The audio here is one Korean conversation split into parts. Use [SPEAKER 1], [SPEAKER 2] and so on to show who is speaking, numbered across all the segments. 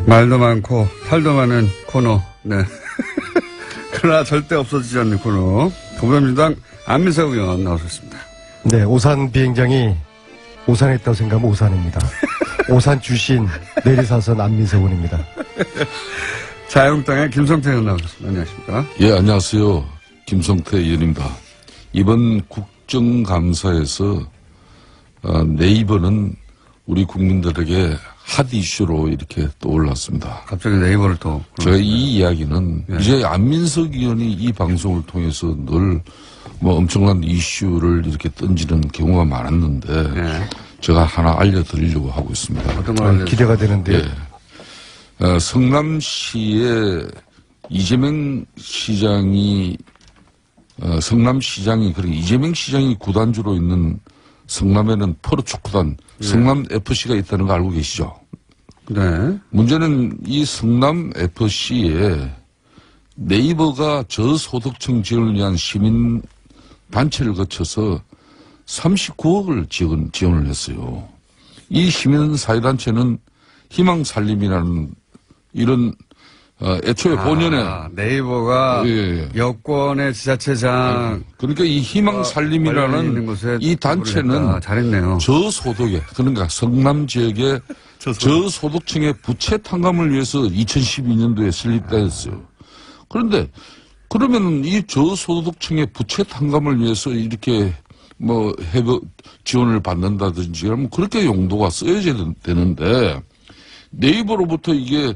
[SPEAKER 1] 말도 많고 탈도 많은 코너. 네. 그러나 절대 없어지지 않는 코너. 더불어민주당 안민석 의원 나오셨습니다.
[SPEAKER 2] 네, 오산 비행장이 오산했다고 생각하면 오산입니다. 오산 출신 내리사선 안민석 의원입니다.
[SPEAKER 1] 자유한국당의 김성태 의원 나오셨습니다. 안녕하십니까?
[SPEAKER 3] 예, 안녕하세요. 김성태 의원입니다. 이번 국정감사에서 네이버는 우리 국민들에게 핫 이슈로 이렇게 떠올랐습니다.
[SPEAKER 1] 갑자기 네이버를 또.
[SPEAKER 3] 제가 이 이야기는 이제 안민석 의원이 이 방송을 통해서 늘 뭐 엄청난 이슈를 이렇게 던지는 경우가 많았는데 제가 하나 알려드리려고 하고 있습니다.
[SPEAKER 1] 어떤 걸
[SPEAKER 2] 기대가 되는데요.
[SPEAKER 3] 예. 성남시에 이재명 시장이 성남시장이 그리고 이재명 시장이 구단주로 있는 성남에는 프로축구단 성남FC가 있다는 거 알고 계시죠?
[SPEAKER 1] 네.
[SPEAKER 3] 문제는 이 성남FC에 네이버가 저소득층 지원을 위한 시민단체를 거쳐서 39억을 지원을 했어요. 이 시민사회단체는 희망살림이라는 이런 애초에 본연에
[SPEAKER 1] 네이버가 여권의 지자체장
[SPEAKER 3] 그러니까 이 희망살림이라는 이 단체는
[SPEAKER 1] 잘했네요.
[SPEAKER 3] 저소득에 그러니까 성남 지역의 저소득층의 부채 탕감을 위해서 2012년도에 설립됐어요. 그런데 그러면 이 저소득층의 부채 탕감을 위해서 이렇게 뭐 해고 지원을 받는다든지 그러면 그렇게 용도가 쓰여져야 되는데 네이버로부터 이게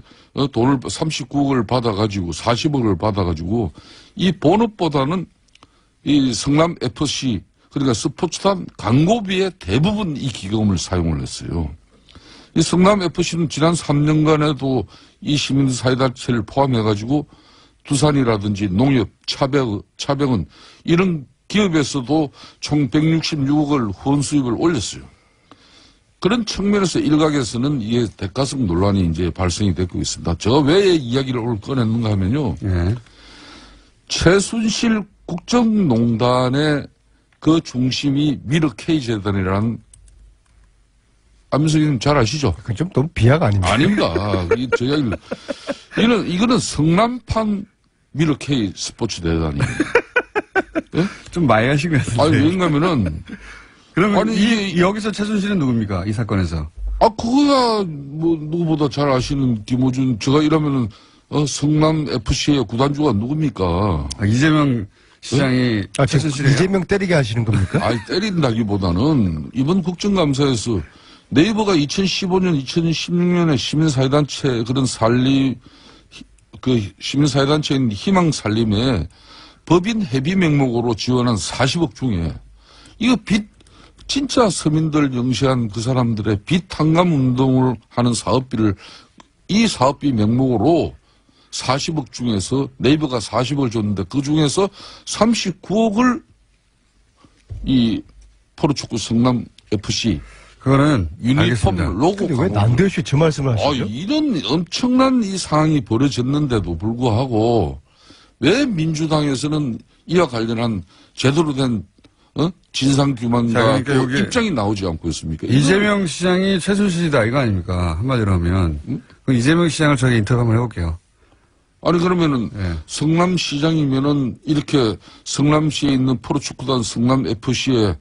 [SPEAKER 3] 돈을 39억을 받아가지고 40억을 받아가지고 이 본업보다는 이 성남 FC 그러니까 스포츠단 광고비의 대부분 이 기금을 사용을 했어요. 이 성남 FC는 지난 3년간에도 이 시민사회단체를 포함해가지고 두산이라든지 농협, 차병은 이런 기업에서도 총 166억을 후원 수입을 올렸어요. 그런 측면에서 일각에서는 이게 대가성 논란이 이제 발생이 되고 있습니다. 제가 왜 이야기를 오늘 꺼냈는가 하면요. 최순실 국정농단의 그 중심이 미러 K재단이라는 안민석 의원님 잘 아시죠?
[SPEAKER 2] 그건 좀 너무 비하가 아닙니까?
[SPEAKER 3] 아닙니다. 이거는 성남판 미러 K 스포츠 대단이에요. 예?
[SPEAKER 1] 좀 많이 하신 것 같은데.
[SPEAKER 3] 아니, 왜냐면은.
[SPEAKER 1] 그러면 여기서 최순실은 누굽니까? 이 사건에서.
[SPEAKER 3] 그거야, 뭐, 누구보다 잘 아시는 김호준. 제가 이러면은, 성남 FC의 구단주가 누굽니까?
[SPEAKER 1] 이재명 시장이. 최순실이에요?
[SPEAKER 2] 이재명 때리게 하시는 겁니까?
[SPEAKER 3] 아니, 때린다기보다는 이번 국정감사에서 네이버가 2015년, 2016년에 시민사회단체 그런 시민사회단체인 희망살림에 법인 회비 명목으로 지원한 40억 중에 이거 진짜 서민들 영시한 그 사람들의 빚 탕감 운동을 하는 사업비를 이 사업비 명목으로 40억 중에서 네이버가 40억을 줬는데 그 중에서 39억을 이 프로축구 성남 FC
[SPEAKER 1] 그거는
[SPEAKER 3] 유니폼 로고
[SPEAKER 2] 왜 난데없이 저 말씀을 하시죠?
[SPEAKER 3] 이런 엄청난 이 상황이 벌어졌는데도 불구하고 왜 민주당에서는 이와 관련한 제대로 된 진상규명과
[SPEAKER 1] 그러니까
[SPEAKER 3] 입장이 나오지 않고 있습니까?
[SPEAKER 1] 이재명 시장이 최순실이다 이거 아닙니까? 한마디로 하면 그럼 이재명 시장을 저희 인터뷰 한번 해볼게요.
[SPEAKER 3] 아니 그러면은 성남시장이면은 이렇게 성남시에 있는 프로축구단 성남FC에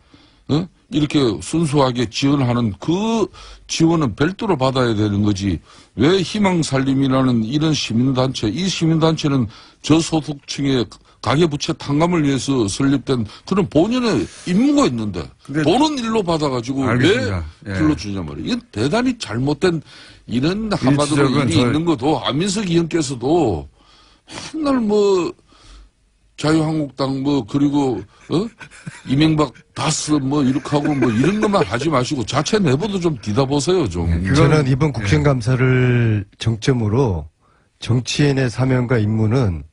[SPEAKER 3] 이렇게 순수하게 지원하는 그 지원은 별도로 받아야 되는 거지. 왜 희망살림이라는 이런 시민단체, 이 시민단체는 저소득층의 가계부채 탕감을 위해서 설립된 그런 본연의 임무가 있는데 돈은 일로 받아가가지고
[SPEAKER 1] 알겠습니다.
[SPEAKER 3] 왜 불러주냐 말이에요. 이건 대단히 잘못된 이런 한마디로 일이 있는 것도 안민석 의원께서도 맨날 뭐 자유한국당 뭐 그리고 이명박 다스 뭐 이렇게 하고 뭐 이런 것만 하지 마시고 자체 내부도 좀 뒤다보세요 좀.
[SPEAKER 2] 저는 이번 국정감사를 정점으로 정치인의 사명과 임무는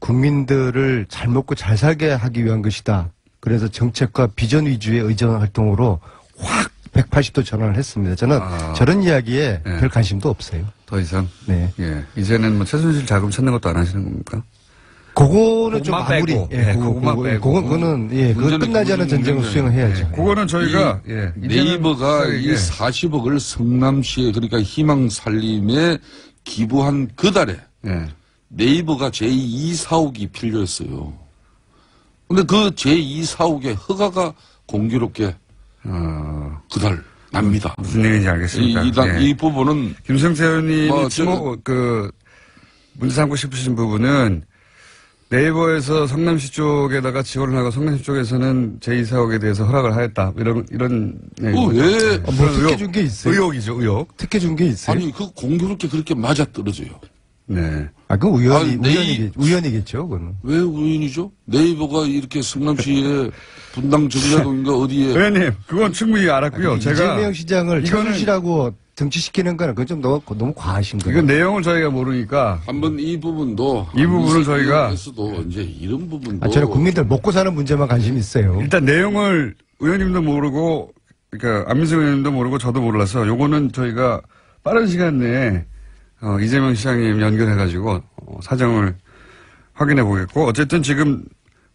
[SPEAKER 2] 국민들을 잘 먹고 잘 살게 하기 위한 것이다. 그래서 정책과 비전 위주의 의정 활동으로 확 180도 전환을 했습니다. 저는 저런 이야기에 별 관심도 없어요.
[SPEAKER 1] 더 이상?
[SPEAKER 2] 네.
[SPEAKER 1] 이제는 뭐 최순실 자금 찾는 것도 안 하시는 겁니까?
[SPEAKER 2] 그거는 좀
[SPEAKER 1] 그것만
[SPEAKER 2] 마무리.
[SPEAKER 1] 빼고.
[SPEAKER 2] 예,
[SPEAKER 1] 네, 그것만 빼고.
[SPEAKER 2] 그거는 예, 그거
[SPEAKER 3] 문제는
[SPEAKER 2] 끝나지 않은
[SPEAKER 3] 그거는
[SPEAKER 2] 전쟁을
[SPEAKER 3] 문제는-
[SPEAKER 2] 수행해야죠.
[SPEAKER 1] 그거는 저희가
[SPEAKER 3] 네이버가 이
[SPEAKER 1] 예.
[SPEAKER 3] 40억을 성남시에 그러니까 희망살림에 기부한 그 달에
[SPEAKER 1] 예.
[SPEAKER 3] 네이버가 제2 사옥이 필요했어요. 근데 그 제2 사옥의 허가가 공교롭게 그달 납니다.
[SPEAKER 1] 무슨 얘기인지 알겠습니다.
[SPEAKER 3] 이 부분은
[SPEAKER 1] 김성태 의원님이
[SPEAKER 3] 뭐,
[SPEAKER 1] 문제 삼고 싶으신 부분은 네이버에서 성남시 쪽에다가 지원을 하고 성남시 쪽에서는 제2사옥에 대해서 허락을 하였다. 이런.
[SPEAKER 3] 왜?
[SPEAKER 2] 뭐
[SPEAKER 1] 그런
[SPEAKER 2] 특혜 준 게 있어요?
[SPEAKER 1] 의혹이죠, 의혹.
[SPEAKER 2] 특혜 준 게 있어요?
[SPEAKER 3] 아니 그 공교롭게 그렇게 맞아 떨어져요.
[SPEAKER 1] 네.
[SPEAKER 2] 그 우연이겠죠, 그거는.
[SPEAKER 3] 왜 우연이죠? 네이버가 이렇게 성남시에 분당 정자동인가 어디에
[SPEAKER 1] 의원님, 그건 충분히 알았고요. 제가.
[SPEAKER 2] 이재명 시장을
[SPEAKER 1] 이거는-
[SPEAKER 2] 최순실하고 등치시키는 거는 그건 좀 너무 과하신 거예요.
[SPEAKER 1] 이건 내용을 저희가 모르니까.
[SPEAKER 3] 한번 이 부분도
[SPEAKER 1] 이 부분을 저희가-
[SPEAKER 3] 에서도 이제 이런 부분도
[SPEAKER 2] 저는 국민들 먹고 사는 문제만 관심이 있어요.
[SPEAKER 1] 일단 내용을 의원님도 모르고, 그러니까 안민석 의원님도 모르고 저도 몰라서 요거는 저희가 빠른 시간 내에 이재명 시장님 연결해가지고 사정을 확인해 보겠고 어쨌든 지금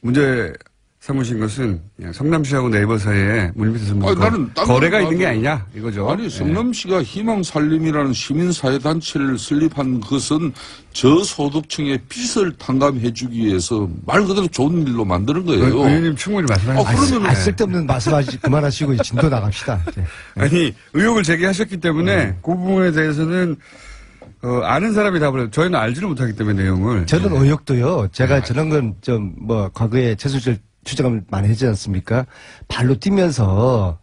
[SPEAKER 1] 문제 삼으신 것은 성남시하고 네이버 사이에 물밑에서 무슨
[SPEAKER 3] 나는 딴
[SPEAKER 1] 거래가
[SPEAKER 3] 거는
[SPEAKER 1] 있는 게
[SPEAKER 3] 봐도-
[SPEAKER 1] 아니냐 이거죠.
[SPEAKER 3] 아니 성남시가 희망살림이라는 시민사회단체를 설립한 것은 저소득층의 빚을 탕감해주기 위해서 말 그대로 좋은 일로 만드는 거예요.
[SPEAKER 1] 의원님 충분히 말씀하셨습니다.
[SPEAKER 3] 그러면은-
[SPEAKER 2] 쓸데없는 말씀하시 그만하시고 진도 나갑시다. 이제.
[SPEAKER 1] 아니 의혹을 제기하셨기 때문에 그 부분에 대해서는 아는 사람이 답을 해요. 저희는 알지를 못하기 때문에 내용을.
[SPEAKER 2] 저는 의혹도요. 제가 저런 건 좀 과거에 최순실 추적을 많이 했지 않습니까? 발로 뛰면서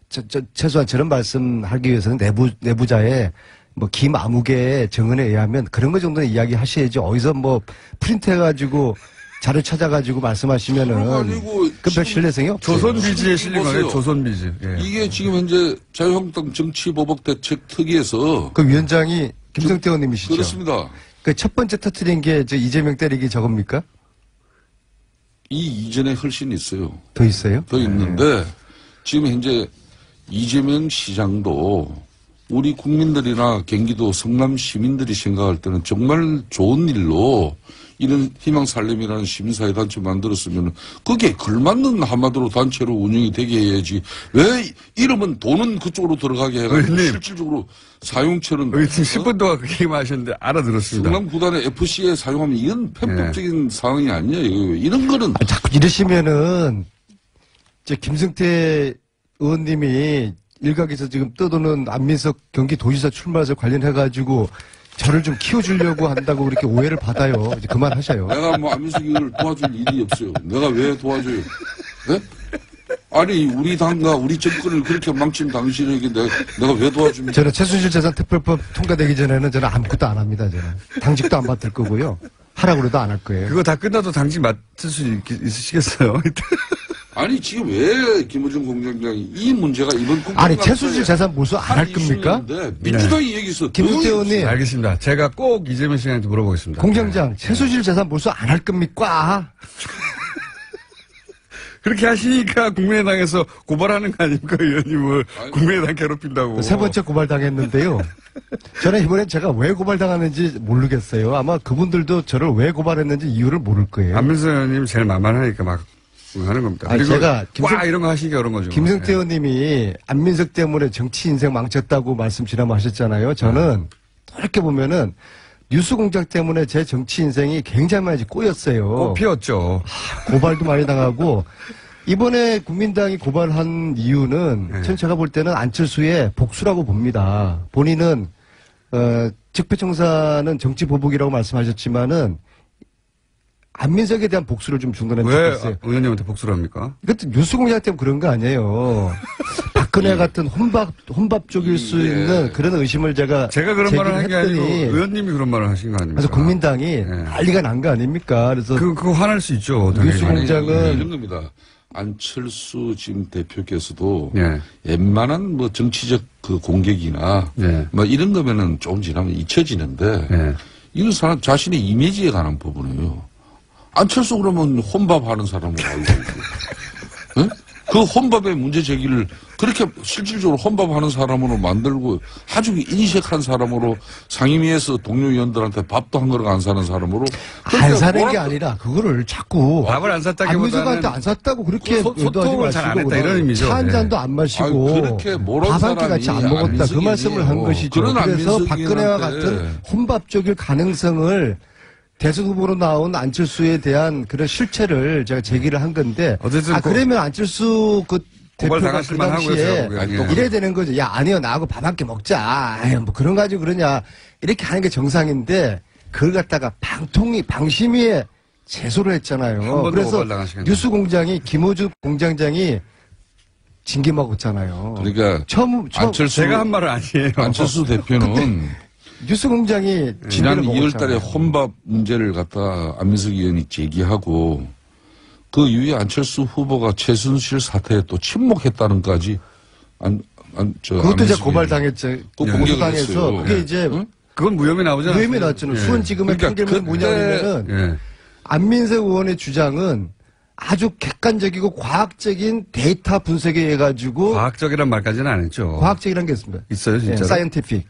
[SPEAKER 2] 최소한 저런 말씀하기 위해서는 내부자의 김아무개의 정언에 의하면 그런 거 정도는 이야기하셔야지 어디서 프린트해가지고 자료 찾아가지고 말씀하시면은
[SPEAKER 3] 아니고
[SPEAKER 2] 그별 신뢰성이 없죠.
[SPEAKER 1] 조선비지에 실린 거예요.
[SPEAKER 3] 보세요.
[SPEAKER 1] 조선비지. 예.
[SPEAKER 3] 이게 지금 현재 자유한국당 정치보복대책 특위에서
[SPEAKER 2] 그 위원장이 김성태 의원님이시죠?
[SPEAKER 3] 그렇습니다.
[SPEAKER 2] 그 첫 번째 터트린 게 이재명 때리기 저겁니까?
[SPEAKER 3] 이 이전에 훨씬 있어요.
[SPEAKER 2] 더 있어요?
[SPEAKER 3] 더 있는데 지금 현재 이재명 시장도 우리 국민들이나 경기도 성남 시민들이 생각할 때는 정말 좋은 일로 이런 희망살림이라는 시민사회단체 만들었으면 거기에 걸맞는 한마디로 단체로 운영이 되게 해야지 왜 이러면 돈은 그쪽으로 들어가게 해가지고
[SPEAKER 1] 의원님.
[SPEAKER 3] 실질적으로 사용처는
[SPEAKER 1] 의원님 10분 동안 그 얘기만 하셨는데 알아들었습니다.
[SPEAKER 3] 성남 구단의 FC에 사용하면 이건 편법적인 상황이 아니에요. 이런 거는
[SPEAKER 2] 자꾸 이러시면은 김성태 의원님이 일각에서 지금 떠도는 안민석 경기도지사 출마해서 관련해가지고 저를 좀 키워주려고 한다고 그렇게 오해를 받아요. 이제 그만하셔요.
[SPEAKER 3] 내가 안민석이를 도와줄 일이 없어요. 내가 왜 도와줘요? 네? 아니 우리 당과 우리 정권을 그렇게 망친 당신에게 내가 왜 도와줍니까?
[SPEAKER 2] 저는 최순실 재산 특별법 통과되기 전에는 저는 아무것도 안 합니다. 저는 당직도 안 맡을 거고요. 하라고 그래도 안 할 거예요.
[SPEAKER 1] 그거 다 끝나도 당직 맡을 수 있으시겠어요?
[SPEAKER 3] 아니 지금 왜 김호중 공장장이 이 문제가 이번 국정
[SPEAKER 2] 아니 최순실 재산 몰수 안 할 겁니까?
[SPEAKER 3] 민주당이 얘기했어.
[SPEAKER 2] 김성태 의원님
[SPEAKER 1] 알겠습니다. 제가 꼭 이재명 씨한테 물어보겠습니다.
[SPEAKER 2] 공장장 최순실 재산 몰수 안 할 겁니까?
[SPEAKER 1] 그렇게 하시니까 국민의당에서 고발하는 거 아닙니까, 의원님을. 국민의당 괴롭힌다고.
[SPEAKER 2] 세 번째 고발당했는데요. 저는 이번엔 제가 왜 고발당하는지 모르겠어요. 아마 그분들도 저를 왜 고발했는지 이유를 모를 거예요.
[SPEAKER 1] 안민석 의원님 제일 만만하니까 막 하는 겁니다.
[SPEAKER 2] 아니,
[SPEAKER 1] 그리고
[SPEAKER 2] 제가
[SPEAKER 1] 와 이런 거 하시기 어려운 거죠.
[SPEAKER 2] 김성태
[SPEAKER 1] 예.
[SPEAKER 2] 의원님이 안민석 때문에 정치 인생 망쳤다고 말씀 지난번 하셨잖아요. 저는 이렇게 보면은 뉴스공장 때문에 제 정치 인생이 굉장히 많이 꼬였어요.
[SPEAKER 1] 꽃 피웠죠.
[SPEAKER 2] 고발도 많이 당하고 이번에 국민당이 고발한 이유는
[SPEAKER 1] 네.
[SPEAKER 2] 전 제가 볼 때는 안철수의 복수라고 봅니다. 본인은 적폐청산은 정치 보복이라고 말씀하셨지만은 안민석에 대한 복수를 좀 중단했으면
[SPEAKER 1] 왜
[SPEAKER 2] 좋겠어요.
[SPEAKER 1] 의원님한테 복수를 합니까?
[SPEAKER 2] 이것도 뉴스공장 때문에 그런 거 아니에요. 박근혜 같은 혼밥 쪽일 수 있는 그런 의심을 제가
[SPEAKER 1] 그런 말을 한 게 아니고
[SPEAKER 2] 제기했더니
[SPEAKER 1] 의원님이 그런 말을 하신 거 아닙니까?
[SPEAKER 2] 그래서 국민당이 난리가 난 거 아닙니까? 그래서
[SPEAKER 1] 그거 화날 수 있죠. 당연히.
[SPEAKER 2] 뉴스공장은
[SPEAKER 3] 이런 겁니다. 안철수 지금 대표께서도
[SPEAKER 1] 예.
[SPEAKER 3] 웬만한 정치적 그 공격이나
[SPEAKER 1] 예.
[SPEAKER 3] 이런 거면은 좀 지나면 잊혀지는데
[SPEAKER 1] 예.
[SPEAKER 3] 이런 사람 자신의 이미지에 관한 부분이에요. 안철수 그러면 혼밥하는 사람으로 알고 있고, 예? 그 혼밥의 문제 제기를 그렇게 실질적으로 혼밥하는 사람으로 만들고 아주 인식한 사람으로 상임위에서 동료 의원들한테 밥도 한 그릇 안 사는 사람으로
[SPEAKER 2] 안 사는 게 아니라 그거를 자꾸
[SPEAKER 1] 밥을 안 샀다기보다는
[SPEAKER 2] 안민석한테 안 샀다고 그렇게
[SPEAKER 1] 소통을 잘 안 했다 이런 의미죠.
[SPEAKER 2] 차 한 잔도 안 마시고
[SPEAKER 3] 그렇게 모른
[SPEAKER 2] 밥 한 끼
[SPEAKER 3] 사람이
[SPEAKER 2] 같이 안 먹었다 그 말씀을 한 것이죠.
[SPEAKER 3] 그런
[SPEAKER 2] 그래서
[SPEAKER 3] 안민석이한테
[SPEAKER 2] 박근혜와 같은 혼밥적일 가능성을 대선 후보로 나온 안철수에 대한 그런 실체를 제가 제기를 한 건데
[SPEAKER 1] 어쨌든
[SPEAKER 2] 그러면 안철수 그 대표가 그
[SPEAKER 1] 당하실 만하고요,
[SPEAKER 2] 당시에
[SPEAKER 1] 제가 보기에는.
[SPEAKER 2] 이래야 되는 거죠. 야 아니요 나하고 밥 한 끼 먹자. 아유, 뭐 그런 가지고 그러냐 이렇게 하는 게 정상인데 그걸 갖다가 방심위에 제소를 했잖아요.
[SPEAKER 1] 번 더
[SPEAKER 2] 그래서
[SPEAKER 1] 고발당하시겠네요.
[SPEAKER 2] 뉴스공장이 김호준 공장장이 징계 먹었잖아요.
[SPEAKER 3] 그러니까
[SPEAKER 2] 처음
[SPEAKER 3] 안철수
[SPEAKER 1] 제가 한 말은 아니에요.
[SPEAKER 3] 안철수 대표는
[SPEAKER 2] 뉴스공장이
[SPEAKER 3] 지난
[SPEAKER 2] 징계를
[SPEAKER 3] 2월 달에
[SPEAKER 2] 먹었잖아요.
[SPEAKER 3] 혼밥 문제를 갖다 안민석 의원이 제기하고 그 이후에 안철수 후보가 최순실 사태에 또 침묵했다는까지
[SPEAKER 2] 그것도 이제 고발당했죠.
[SPEAKER 3] 그
[SPEAKER 2] 고소당해서
[SPEAKER 3] 공격을
[SPEAKER 2] 그게
[SPEAKER 3] 했어요.
[SPEAKER 2] 이제
[SPEAKER 3] 응?
[SPEAKER 1] 그건 무혐의 나오잖아요.
[SPEAKER 2] 무혐의 나왔잖아요.
[SPEAKER 1] 예.
[SPEAKER 2] 수원지검의
[SPEAKER 3] 그러니까
[SPEAKER 2] 판결문이 뭐냐면은
[SPEAKER 1] 예.
[SPEAKER 2] 안민석 의원의 주장은 아주 객관적이고 과학적인 데이터 분석에 의해 가지고
[SPEAKER 1] 과학적이란 말까지는 안 했죠.
[SPEAKER 2] 과학적이라는 게 있습니다.
[SPEAKER 1] 있어요, 진짜로?
[SPEAKER 2] 사이언티픽.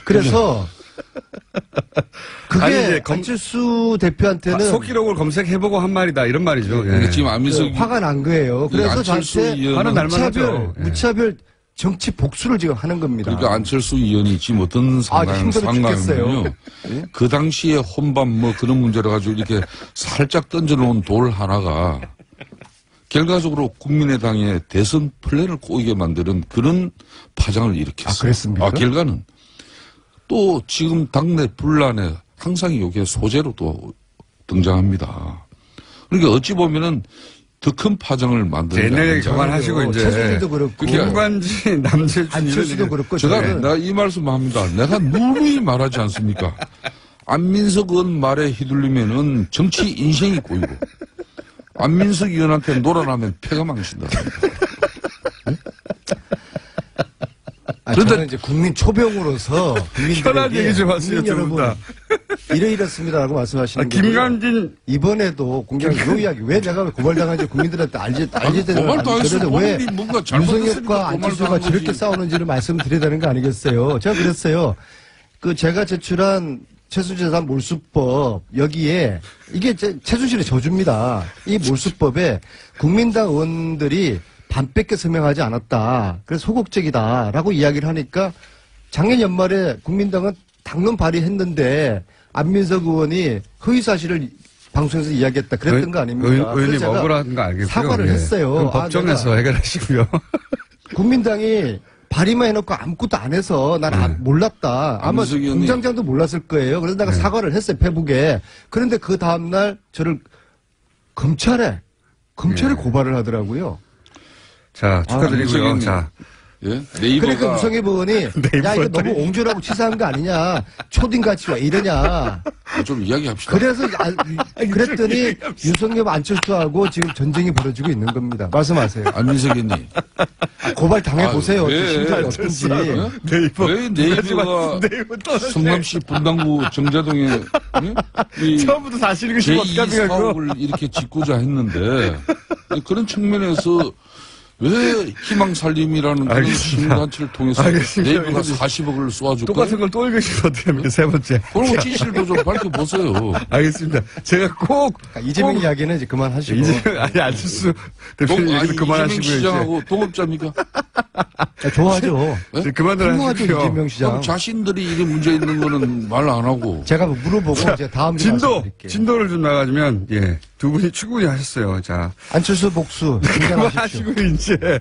[SPEAKER 2] 그래서 그게
[SPEAKER 1] 아니, 이제
[SPEAKER 2] 안철수 대표한테는
[SPEAKER 1] 속기록을 검색해보고 한 말이다 이런 말이죠. 예.
[SPEAKER 3] 그러니까 지금 안민석
[SPEAKER 2] 화가 난 거예요. 그래서
[SPEAKER 3] 안철수
[SPEAKER 2] 저한테
[SPEAKER 3] 의원은
[SPEAKER 1] 화는 날만 하죠. 예.
[SPEAKER 2] 무차별 정치 복수를 지금 하는 겁니다.
[SPEAKER 3] 그러니까 안철수 의원이 지금 어떤
[SPEAKER 2] 힘들어 죽겠어요.
[SPEAKER 3] 상황이면요. 그 당시에 혼밥 뭐 그런 문제를 가지고 이렇게 살짝 던져놓은 돌 하나가 결과적으로 국민의당의 대선 플랜을 꼬이게 만드는 그런 파장을 일으켰어요.
[SPEAKER 2] 그랬습니까?
[SPEAKER 3] 결과는 또 지금 당내 분란에 항상 이게 소재로 또 등장합니다. 그러니까 어찌 보면은 더 큰 파장을 만드는
[SPEAKER 1] 옛날 얘기
[SPEAKER 3] 게
[SPEAKER 1] 그만하시고 이제
[SPEAKER 2] 최순실도 그렇고
[SPEAKER 1] 김관진 남재준
[SPEAKER 2] 안철수도 그렇고
[SPEAKER 3] 제가
[SPEAKER 2] 저는
[SPEAKER 3] 내가 이 말씀합니다. 내가 누누이 말하지 않습니까? 안민석 의원 말에 휘둘리면은 정치 인생이 꼬이고 안민석 의원한테 놀아나면 패가 망신다. 그런데-
[SPEAKER 2] 저는 이제 국민 초병으로서
[SPEAKER 1] 편한 얘기 좀 하세요,
[SPEAKER 2] 국민
[SPEAKER 1] 두 분 다.
[SPEAKER 2] 이렇습니다라고 말씀하시는 게
[SPEAKER 1] 김관진
[SPEAKER 2] 이번에도 공개한 요 이야기 왜 내가 고발당한지 국민들한테 알지 되는
[SPEAKER 3] 고발도 안 했어.
[SPEAKER 2] 왜
[SPEAKER 3] 본인이 뭔가 잘못했으니까
[SPEAKER 2] 윤석열과
[SPEAKER 3] 고발도
[SPEAKER 2] 안철수가
[SPEAKER 3] 한
[SPEAKER 2] 저렇게
[SPEAKER 3] 거지.
[SPEAKER 2] 싸우는지를 말씀드려야 되는 거 아니겠어요? 제가 그랬어요. 제가 제출한 최순실재산 몰수법 여기에 이게 최순실의 저주입니다. 이 몰수법에 국민당 의원들이 반 뺏겨 서명하지 않았다. 그래서 소극적이다라고 이야기를 하니까 작년 연말에 국민당은 당론 발의했는데 안민석 의원이 허위 사실을 방송에서 이야기했다 그랬던 거 아닙니까?
[SPEAKER 1] 의원님
[SPEAKER 2] 그래서 제가
[SPEAKER 1] 억울한 거 알겠고요.
[SPEAKER 2] 사과를
[SPEAKER 1] 예.
[SPEAKER 2] 했어요.
[SPEAKER 1] 그럼 법정에서 해결하시고요.
[SPEAKER 2] 국민당이 발의만 해놓고 아무것도 안 해서 난 몰랐다. 아마
[SPEAKER 3] 안민석 의원이-
[SPEAKER 2] 공장장도 몰랐을 거예요. 그래서 내가 사과를 했어요. 페북에. 그런데 그 다음날 저를 검찰에 고발을 하더라고요.
[SPEAKER 1] 자, 축하드리고요.
[SPEAKER 3] 안민석
[SPEAKER 1] 자,
[SPEAKER 3] 예?
[SPEAKER 2] 그러니까
[SPEAKER 3] 네이버가
[SPEAKER 2] 우성희 의원이 야 이거 너무 옹졸하고 치사한 거 아니냐. 초딩같이 왜 이러냐.
[SPEAKER 3] 좀 이야기합시다.
[SPEAKER 2] 그래서 그랬더니 윤석열 안철수하고 지금 전쟁이 벌어지고 있는 겁니다. 말씀하세요.
[SPEAKER 3] 안민석 의원님.
[SPEAKER 2] 고발 당해보세요.
[SPEAKER 3] 왜?
[SPEAKER 2] 심정이 어떤지.
[SPEAKER 1] 네이버.
[SPEAKER 3] 왜 네이버가
[SPEAKER 1] 네이버 떠났어요.
[SPEAKER 3] 성남시 분당구 정자동에 이
[SPEAKER 1] 처음부터 사실인 것이
[SPEAKER 3] 제2
[SPEAKER 1] 어떡합니까, 그거?
[SPEAKER 3] 사업을 이렇게 짓고자 했는데 그런 측면에서 왜 희망살림이라는 그런
[SPEAKER 1] 알겠습니다.
[SPEAKER 3] 시민단체를 통해서
[SPEAKER 1] 알겠습니다.
[SPEAKER 3] 네이버가 40억을 쏘아줄까요?
[SPEAKER 1] 똑같은 걸 또 읽으시면 어떻게 합니까? 세 번째.
[SPEAKER 3] 그런 거 진실도 좀 밝혀보세요.
[SPEAKER 1] 알겠습니다. 제가 꼭
[SPEAKER 2] 이재명 이야기는 이제 그만하시고.
[SPEAKER 1] 아니 안철수 대표님 얘기는
[SPEAKER 3] 이재명
[SPEAKER 1] 그만하시고요. 이제.
[SPEAKER 3] 시장하고 동업자입니까?
[SPEAKER 2] 좋아하죠.
[SPEAKER 1] 이제 그만들
[SPEAKER 2] 훌륭하죠,
[SPEAKER 1] 하시고요.
[SPEAKER 2] 이재명 시장.
[SPEAKER 3] 그럼 자신들이 이게 문제 있는 거는 말 안 하고
[SPEAKER 2] 제가 물어보고 제가 다음 주에 말씀드릴게요.
[SPEAKER 1] 진도를 좀 나가주면 예, 두 분이 충분히 하셨어요. 자,
[SPEAKER 2] 안철수 복수 긴장하십시오.
[SPEAKER 1] 그만하시고 이제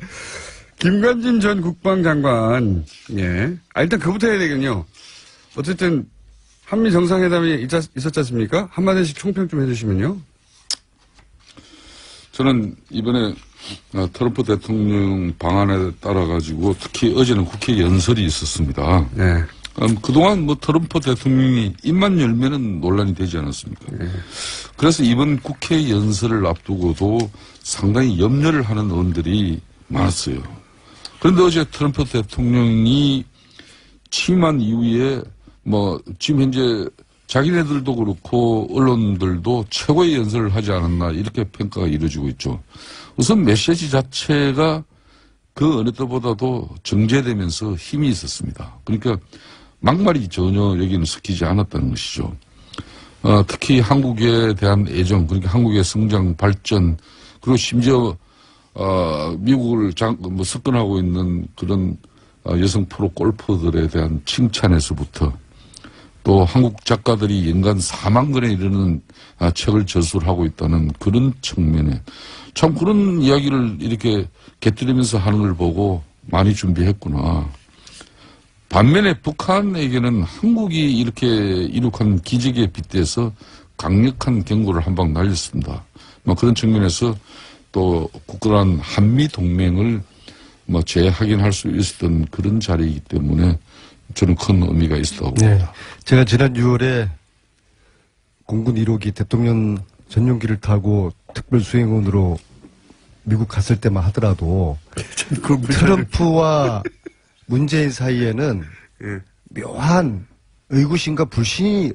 [SPEAKER 1] 김관진 전 국방장관 예, 일단 그부터 해야 되겠군요. 어쨌든 한미 정상회담이 있었지 않습니까? 한마디씩 총평 좀 해주시면요.
[SPEAKER 3] 저는 이번에 트럼프 대통령 방안에 따라 가지고 특히 어제는 국회 연설이 있었습니다.
[SPEAKER 1] 네.
[SPEAKER 3] 그동안 트럼프 대통령이 입만 열면은 논란이 되지 않았습니까? 그래서 이번 국회 연설을 앞두고도 상당히 염려를 하는 의원들이 많았어요. 그런데 어제 트럼프 대통령이 취임한 이후에 지금 현재 자기네들도 그렇고 언론들도 최고의 연설을 하지 않았나 이렇게 평가가 이루어지고 있죠. 우선 메시지 자체가 그 어느 때보다도 정제되면서 힘이 있었습니다. 그러니까 막말이 전혀 여기는 섞이지 않았다는 것이죠. 특히 한국에 대한 애정, 그러니까 한국의 성장, 발전, 그리고 심지어 미국을 석권하고 있는 그런 여성 프로 골퍼들에 대한 칭찬에서부터 또 한국 작가들이 연간 4만 권에 이르는 책을 저술하고 있다는 그런 측면에 참 그런 이야기를 이렇게 곁들이면서 하는 걸 보고 많이 준비했구나. 반면에 북한에게는 한국이 이렇게 이룩한 기적에 빗대서 강력한 경고를 한 방 날렸습니다. 그런 측면에서 또 굳건한 한미 동맹을 재확인할 수 있었던 그런 자리이기 때문에 저는 큰 의미가 있었다고 봅니다.
[SPEAKER 2] 제가 지난 6월에 공군 1호기 대통령 전용기를 타고 특별 수행원으로 미국 갔을 때만 하더라도 트럼프와 문재인 사이에는 묘한 의구심과 불신이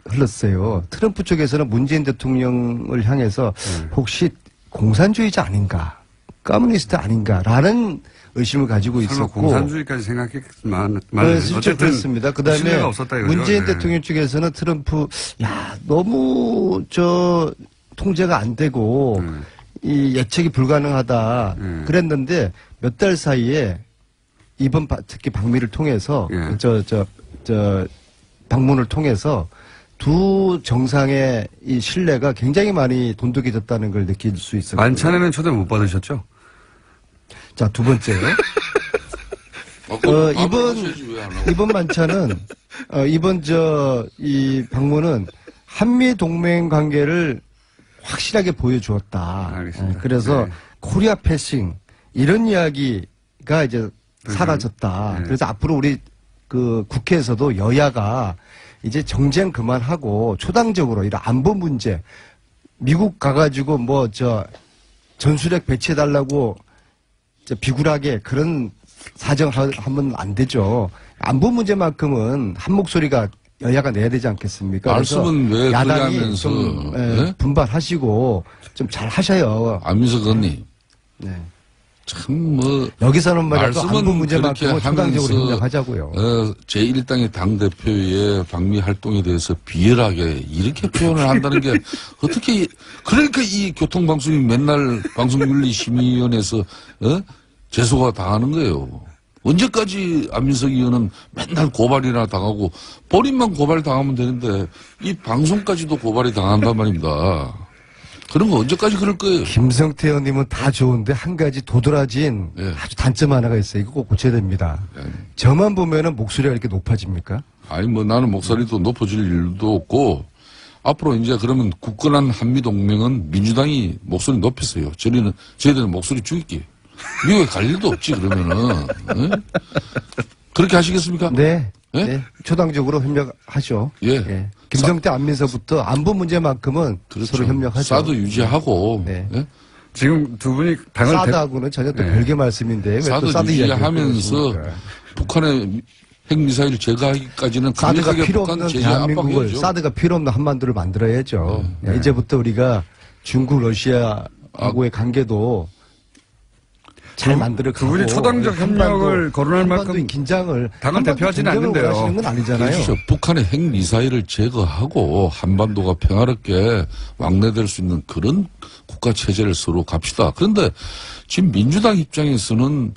[SPEAKER 2] 흘렀어요. 트럼프 쪽에서는 문재인 대통령을 향해서 혹시 공산주의자 아닌가, 커뮤니스트 아닌가라는 의심을 가지고 있었고,
[SPEAKER 1] 공산주의까지 생각했지만
[SPEAKER 2] 실제
[SPEAKER 1] 어쨌든
[SPEAKER 2] 그렇습니다. 그다음에
[SPEAKER 1] 신뢰가 없었다 이거죠.
[SPEAKER 2] 문재인 대통령 쪽에서는 트럼프 너무 통제가 안 되고 이 예측이 불가능하다 그랬는데 몇 달 사이에 이번 특히 방미를 통해서 방문을 통해서 두 정상의 이 신뢰가 굉장히 많이 돈독해졌다는 걸 느낄 수 있었고요.
[SPEAKER 1] 만찬에는 초대 못 받으셨죠?
[SPEAKER 2] 자, 두 번째요. 이번 만찬은 이 방문은 한미 동맹 관계를 확실하게 보여주었다.
[SPEAKER 1] 알겠습니다.
[SPEAKER 2] 그래서
[SPEAKER 1] 네.
[SPEAKER 2] 코리아 패싱 이런 이야기가 이제 사라졌다.
[SPEAKER 1] 네.
[SPEAKER 2] 그래서 앞으로 우리 그 국회에서도 여야가 이제 정쟁 그만하고 초당적으로 이런 안보 문제 미국 가가지고 전술핵 배치해달라고 비굴하게 그런 사정하면 안 되죠. 안보 문제만큼은 한 목소리가 여야가 내야 되지 않겠습니까?
[SPEAKER 3] 말씀은 왜
[SPEAKER 2] 야당이
[SPEAKER 3] 그러냐면서
[SPEAKER 2] 좀
[SPEAKER 3] 네?
[SPEAKER 2] 분발하시고 좀 잘 하셔요.
[SPEAKER 3] 안민석 의원님
[SPEAKER 2] 네.
[SPEAKER 3] 참
[SPEAKER 2] 여기서는 말이죠. 안보
[SPEAKER 3] 말씀은
[SPEAKER 2] 문제만큼은
[SPEAKER 3] 그렇게
[SPEAKER 2] 초당적으로
[SPEAKER 3] 하면서
[SPEAKER 2] 협력하자고요.
[SPEAKER 3] 제1당의 당대표의 방미 활동에 대해서 비열하게 이렇게 표현을 한다는 게 어떻게 그러니까 이 교통방송이 맨날 방송윤리심의위원회에서 제소가 당하는 거예요. 언제까지 안민석 의원은 맨날 고발이나 당하고 본인만 고발 당하면 되는데 이 방송까지도 고발이 당한단 말입니다. 그런 거 언제까지 그럴 거예요?
[SPEAKER 2] 김성태 의원님은 다 좋은데 한 가지 도드라진 아주 단점 하나가 있어요. 이거 꼭 고쳐야 됩니다. 저만 보면은 목소리가 이렇게 높아집니까?
[SPEAKER 3] 아니 나는 목소리도 높아질 일도 없고 앞으로 이제 그러면 굳건한 한미동맹은 민주당이 목소리 높였어요. 저희들은 목소리 죽일게요. 미국에 갈 일도 없지 그러면은. 그렇게 하시겠습니까?
[SPEAKER 2] 네.
[SPEAKER 3] 예?
[SPEAKER 2] 네. 초당적으로 협력하죠.
[SPEAKER 3] 예.
[SPEAKER 2] 김성태 안민서부터 안보 문제만큼은 서로 협력하죠.
[SPEAKER 3] 사드 유지하고.
[SPEAKER 2] 네.
[SPEAKER 3] 예?
[SPEAKER 1] 지금 두 분이 당을
[SPEAKER 2] 사드하고는 전혀 또
[SPEAKER 1] 네.
[SPEAKER 2] 별개 말씀인데 왜
[SPEAKER 3] 사드
[SPEAKER 2] 또 사드 이야기를
[SPEAKER 3] 유지하면서
[SPEAKER 2] 그러십니까?
[SPEAKER 3] 북한의 핵미사일 제거하기까지는
[SPEAKER 2] 사드가
[SPEAKER 3] 강력하게
[SPEAKER 2] 필요
[SPEAKER 3] 북한
[SPEAKER 2] 없는
[SPEAKER 3] 제재
[SPEAKER 2] 대한민국을
[SPEAKER 3] 압박해야죠.
[SPEAKER 2] 사드가 필요 없는 한반도를 만들어야죠. 이제부터 우리가 중국, 러시아하고의 관계도 잘 만들어
[SPEAKER 1] 두 분이 초당적 협력을 거론할 만큼
[SPEAKER 2] 긴장을
[SPEAKER 1] 당을 대표하지는 않는데요.
[SPEAKER 2] 하시는 건 아니잖아요.
[SPEAKER 3] 그렇죠. 북한의 핵미사일을 제거하고 한반도가 평화롭게 왕래될 수 있는 그런 국가체제를 서로 갑시다. 그런데 지금 민주당 입장에서는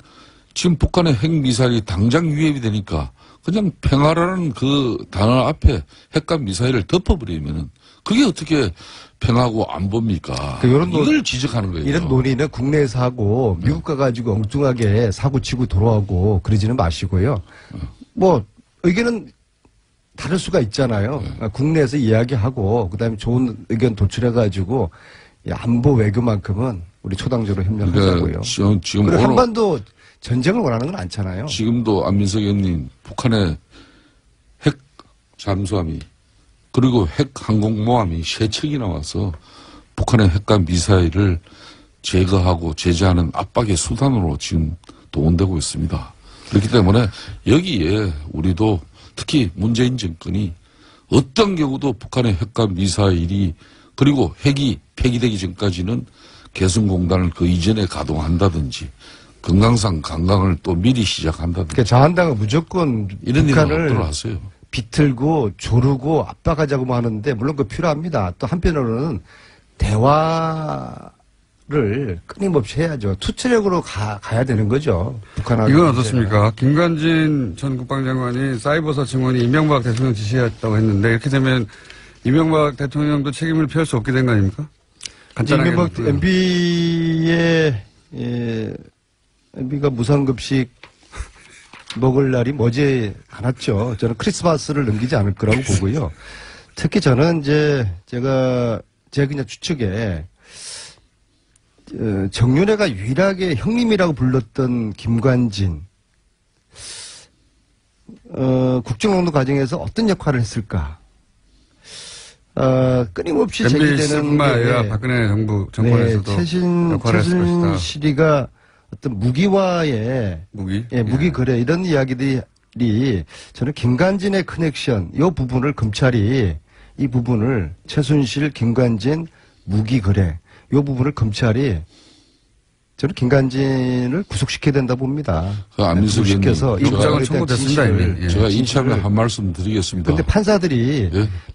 [SPEAKER 3] 지금 북한의 핵미사일이 당장 위협이 되니까 그냥 평화라는 그 단어 앞에 핵과 미사일을 덮어버리면은 그게 어떻게 평화고 안보입니까? 이걸 지적하는 거예요.
[SPEAKER 2] 이런 논의는 국내에서 하고 미국 가가지고 엉뚱하게 사고 치고 돌아오고 그러지는 마시고요. 의견은 다를 수가 있잖아요. 국내에서 이야기하고 그다음에 좋은 의견 도출해가지고 이 안보 외교만큼은 우리 초당적으로 협력하자고요.
[SPEAKER 3] 그러니까 지금
[SPEAKER 2] 그리고
[SPEAKER 3] 오늘
[SPEAKER 2] 한반도 전쟁을 원하는 건 않잖아요.
[SPEAKER 3] 지금도 안민석 의원님 북한의 핵 잠수함이 그리고 핵 항공모함이 세 척이 나와서 북한의 핵과 미사일을 제거하고 제재하는 압박의 수단으로 지금 동원되고 있습니다. 그렇기 때문에 여기에 우리도 특히 문재인 정권이 어떤 경우도 북한의 핵과 미사일이 그리고 핵이 폐기되기 전까지는 개성공단을 그 이전에 가동한다든지 건강상 관광을 또 미리 시작한다든지
[SPEAKER 2] 그러니까 자한당은 무조건
[SPEAKER 3] 이런 일은 없도록
[SPEAKER 2] 북한을
[SPEAKER 3] 하세요.
[SPEAKER 2] 비틀고 조르고 압박하자고 하는데 물론 그 필요합니다. 또 한편으로는 대화를 끊임없이 해야죠. 투체력으로 가야 되는 거죠. 북한하고.
[SPEAKER 1] 이건 어떻습니까? 김관진 전 국방장관이 사이버사 증원이 이명박 대통령 지시했다고 했는데 이렇게 되면 이명박 대통령도 책임을 피할 수 없게 된 거 아닙니까? 간단하게.
[SPEAKER 2] 이명박 MB가 무상급식 먹을 날이 머지 않았죠. 저는 크리스마스를 넘기지 않을 거라고 보고요. 특히 저는 이제 제가 그냥 추측에 정윤회가 유일하게 형님이라고 불렀던 김관진 국정농단 과정에서 어떤 역할을 했을까? 끊임없이 제기되는
[SPEAKER 1] MBC뿐만 아니라 박근혜 정권에서도 역할을 했을 것이다.
[SPEAKER 2] 최순실이가 어떤 무기와의 무기 거래 이런 이야기들이 저는 김관진의 커넥션 이 부분을 검찰이 이 부분을 최순실, 김관진 무기 거래 이 부분을 검찰이 저는 김관진을 구속시켜야 된다 봅니다.
[SPEAKER 3] 안민석 의원님,
[SPEAKER 2] 구속시켜서
[SPEAKER 1] 영장을 청구됐습니다. 이미.
[SPEAKER 3] 제가 이참에 한 말씀 드리겠습니다.
[SPEAKER 2] 그런데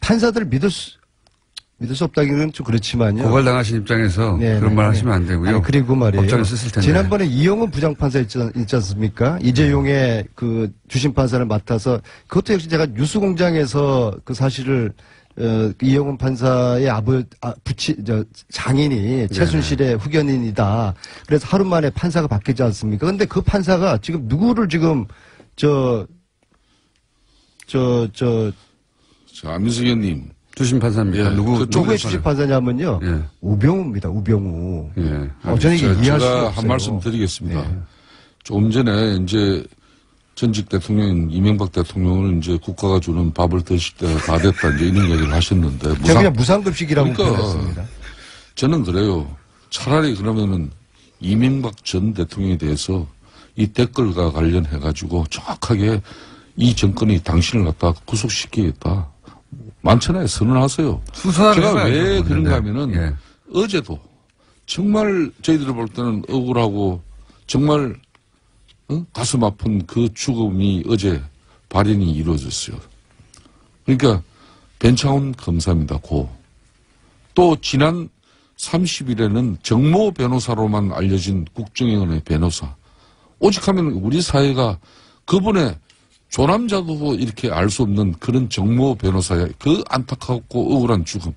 [SPEAKER 2] 판사들을 믿을 수 없다기는 좀 그렇지만요.
[SPEAKER 1] 고발당하신 입장에서 그런 말 하시면 안 되고요.
[SPEAKER 2] 아니, 그리고 말이에요.
[SPEAKER 1] 법정에 쓰실 텐데.
[SPEAKER 2] 지난번에 이용은 부장판사 있지 않습니까? 이재용의 그 주심판사를 맡아서 그것도 역시 제가 뉴스공장에서 그 사실을 이용은 판사의 장인이 최순실의 후견인이다. 그래서 하루 만에 판사가 바뀌지 않습니까? 근데 그 판사가 지금 누구를 지금
[SPEAKER 3] 안민석 의원님.
[SPEAKER 1] 주심 판사입니다.
[SPEAKER 3] 예,
[SPEAKER 2] 누구의 주심 판사냐면요.
[SPEAKER 1] 예.
[SPEAKER 2] 우병우입니다. 우병우.
[SPEAKER 1] 예.
[SPEAKER 2] 저는 이게 이해할 수가
[SPEAKER 3] 제가
[SPEAKER 2] 없어요.
[SPEAKER 3] 한 말씀 드리겠습니다.
[SPEAKER 2] 네.
[SPEAKER 3] 조금 전에 이제 전직 대통령 이명박 대통령을 이제 국가가 주는 밥을 드실 때가 다 됐다 이제 이런 얘기를 하셨는데
[SPEAKER 2] 제가 그냥 무상급식이라고
[SPEAKER 3] 그러니까
[SPEAKER 2] 표현했습니다.
[SPEAKER 3] 저는 그래요. 차라리 그러면은 이명박 전 대통령에 대해서 이 댓글과 관련해 가지고 정확하게 이 정권이 당신을 갖다 구속시키겠다. 많잖아요. 선언하세요. 제가 왜 그런가 하면은 어제도 정말 저희들이 볼 때는 억울하고 정말 가슴 아픈 그 죽음이 어제 발현이 이루어졌어요. 그러니까 변창훈 검사입니다. 또 지난 30일에는 정모 변호사로만 알려진 국정원의 변호사. 오직하면 우리 사회가 그분의 조남자도 이렇게 알 수 없는 그런 정모 변호사의 그 안타깝고 억울한 죽음.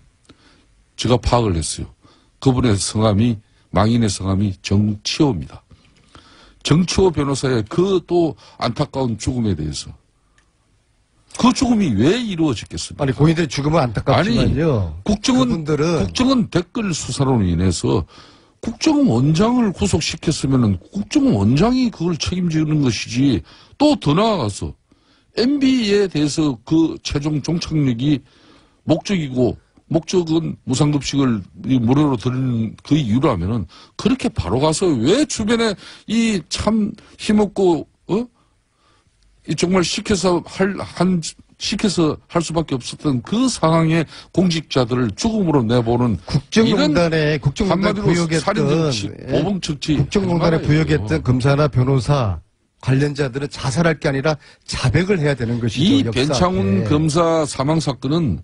[SPEAKER 3] 제가 파악을 했어요. 그분의 성함이, 망인의 성함이 정치호입니다. 정치호 변호사의 그 또 안타까운 죽음에 대해서. 그 죽음이 왜 이루어졌겠습니까?
[SPEAKER 2] 아니, 고인들의 죽음은 안타깝지만요.
[SPEAKER 3] 국정원 댓글 수사로 인해서 국정원장을 구속시켰으면은 국정원장이 그걸 책임지는 것이지 또 더 나아가서 MB에 대해서 그 최종 종착역이 목적은 무상급식을 무료로 드리는 그 이유라면은 그렇게 바로 가서 왜 주변에 이 참 힘없고 이 정말 시켜서 할 수밖에 없었던 그 상황의 공직자들을 죽음으로 내보는
[SPEAKER 2] 국정농단에
[SPEAKER 3] 한마디로
[SPEAKER 2] 부역했던
[SPEAKER 3] 살인정치, 보복정치
[SPEAKER 2] 국정농단에 부역했던 검사나 변호사 관련자들은 자살할 게 아니라 자백을 해야 되는 것이죠.
[SPEAKER 3] 이 변창훈 검사 사망 사건은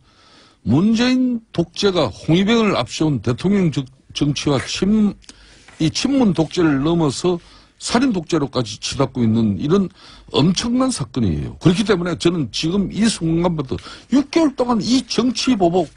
[SPEAKER 3] 문재인 독재가 홍위병을 앞세운 대통령 정치와 친문 독재를 넘어서 살인 독재로까지 치닫고 있는 이런 엄청난 사건이에요. 그렇기 때문에 저는 지금 이 순간부터 6개월 동안 이 정치 보복,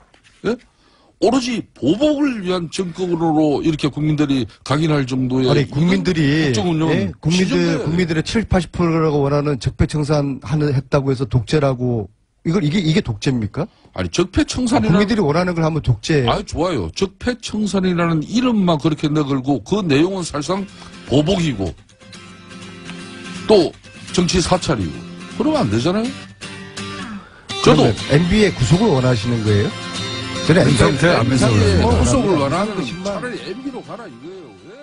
[SPEAKER 3] 오로지 보복을 위한 정권으로 이렇게 국민들이 각인할 정도의
[SPEAKER 2] 아니 국민들이
[SPEAKER 3] 국정운영은
[SPEAKER 2] 국민들의 70-80%라고 원하는 적폐청산 했다고 해서 독재라고 이게 독재입니까?
[SPEAKER 3] 아니 적폐청산이라는
[SPEAKER 2] 국민들이 원하는 걸 하면 독재예요.
[SPEAKER 3] 아 좋아요. 적폐청산이라는 이름만 그렇게 내걸고 그 내용은 사실상 보복이고 또 정치 사찰이고 그러면 안 되잖아요. 저도
[SPEAKER 2] MB의 구속을 원하시는 거예요? 저는
[SPEAKER 1] 안민석
[SPEAKER 3] 구속을 원하면 차라리 MB로 가라 이거예요. 왜?